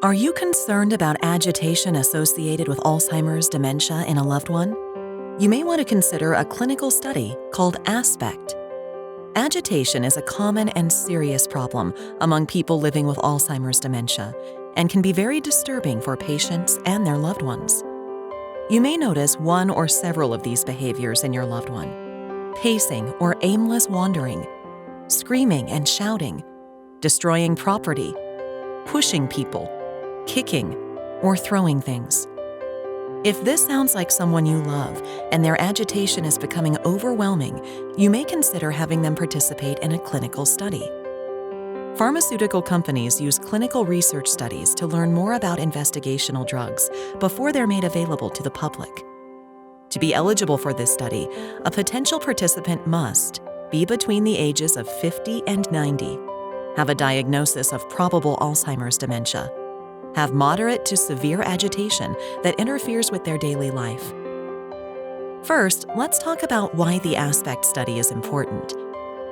Are you concerned about agitation associated with Alzheimer's dementia in a loved one? You may want to consider a clinical study called ASPECT. Agitation is a common and serious problem among people living with Alzheimer's dementia and can be very disturbing for patients and their loved ones. You may notice one or several of these behaviors in your loved one: pacing or aimless wandering, screaming and shouting, destroying property, pushing people, kicking, or throwing things. If this sounds like someone you love and their agitation is becoming overwhelming, you may consider having them participate in a clinical study. Pharmaceutical companies use clinical research studies to learn more about investigational drugs before they're made available to the public. To be eligible for this study, a potential participant must be between the ages of 50 and 90, have a diagnosis of probable Alzheimer's dementia, have moderate to severe agitation that interferes with their daily life. First, let's talk about why the ASPECT study is important.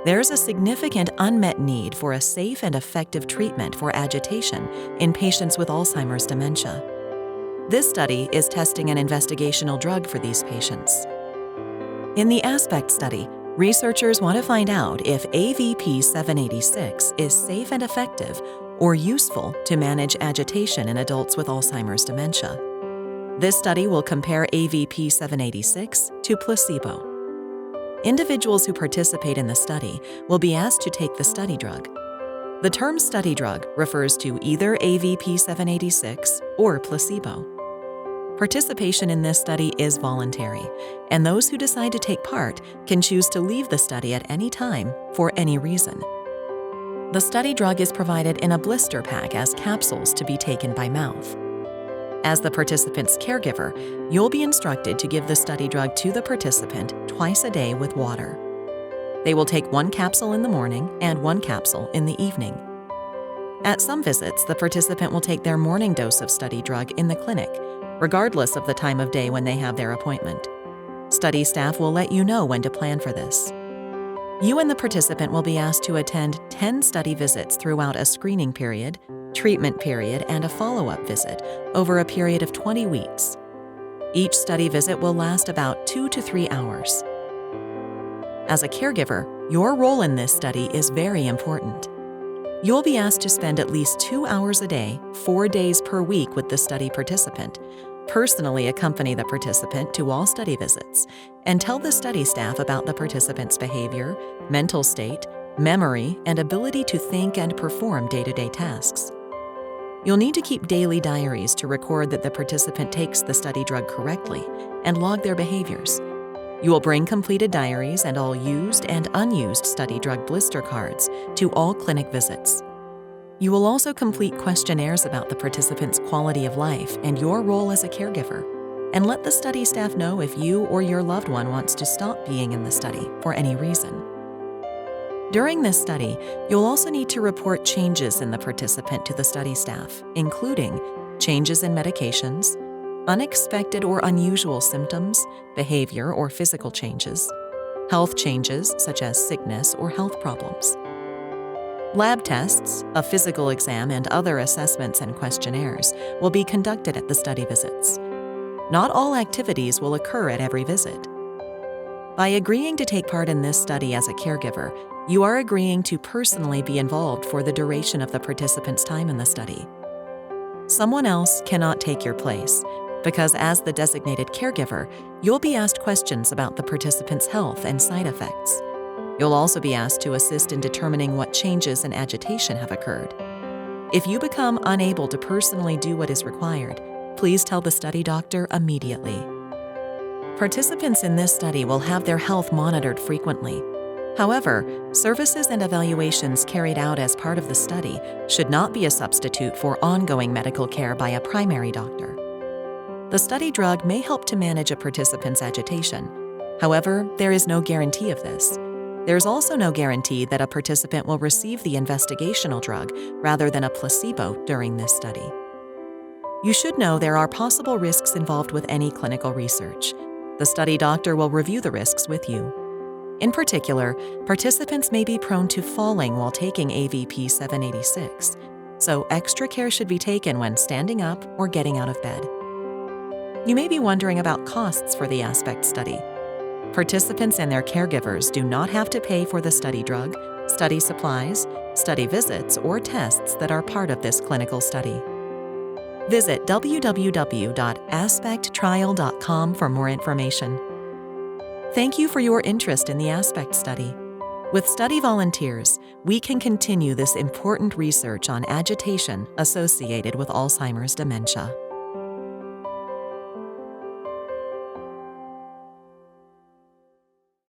There's a significant unmet need for a safe and effective treatment for agitation in patients with Alzheimer's dementia. This study is testing an investigational drug for these patients. In the ASPECT study, researchers want to find out if AVP-786 is safe and effective or useful to manage agitation in adults with Alzheimer's dementia. This study will compare AVP-786 to placebo. Individuals who participate in the study will be asked to take the study drug. The term study drug refers to either AVP-786 or placebo. Participation in this study is voluntary, and those who decide to take part can choose to leave the study at any time for any reason. The study drug is provided in a blister pack as capsules to be taken by mouth. As the participant's caregiver, you'll be instructed to give the study drug to the participant twice a day with water. They will take one capsule in the morning and one capsule in the evening. At some visits, the participant will take their morning dose of study drug in the clinic, regardless of the time of day when they have their appointment. Study staff will let you know when to plan for this. You and the participant will be asked to attend 10 study visits throughout a screening period, treatment period, and a follow-up visit over a period of 20 weeks. Each study visit will last about 2 to 3 hours. As a caregiver, your role in this study is very important. You'll be asked to spend at least 2 hours a day, 4 days per week with the study participant, personally accompany the participant to all study visits, and tell the study staff about the participant's behavior, mental state, memory, and ability to think and perform day-to-day tasks. You'll need to keep daily diaries to record that the participant takes the study drug correctly and log their behaviors. You will bring completed diaries and all used and unused study drug blister cards to all clinic visits. You will also complete questionnaires about the participant's quality of life and your role as a caregiver, and let the study staff know if you or your loved one wants to stop being in the study for any reason. During this study, you'll also need to report changes in the participant to the study staff, including changes in medications, unexpected or unusual symptoms, behavior or physical changes, health changes such as sickness or health problems. Lab tests, a physical exam, and other assessments and questionnaires will be conducted at the study visits. Not all activities will occur at every visit. By agreeing to take part in this study as a caregiver, you are agreeing to personally be involved for the duration of the participant's time in the study. Someone else cannot take your place, because as the designated caregiver, you'll be asked questions about the participant's health and side effects. You'll also be asked to assist in determining what changes in agitation have occurred. If you become unable to personally do what is required, please tell the study doctor immediately. Participants in this study will have their health monitored frequently. However, services and evaluations carried out as part of the study should not be a substitute for ongoing medical care by a primary doctor. The study drug may help to manage a participant's agitation. However, there is no guarantee of this. There's also no guarantee that a participant will receive the investigational drug rather than a placebo during this study. You should know there are possible risks involved with any clinical research. The study doctor will review the risks with you. In particular, participants may be prone to falling while taking AVP-786. so extra care should be taken when standing up or getting out of bed. You may be wondering about costs for the ASPECT study. Participants and their caregivers do not have to pay for the study drug, study supplies, study visits, or tests that are part of this clinical study. Visit www.aspecttrial.com for more information. Thank you for your interest in the ASPECT study. With study volunteers, we can continue this important research on agitation associated with Alzheimer's dementia.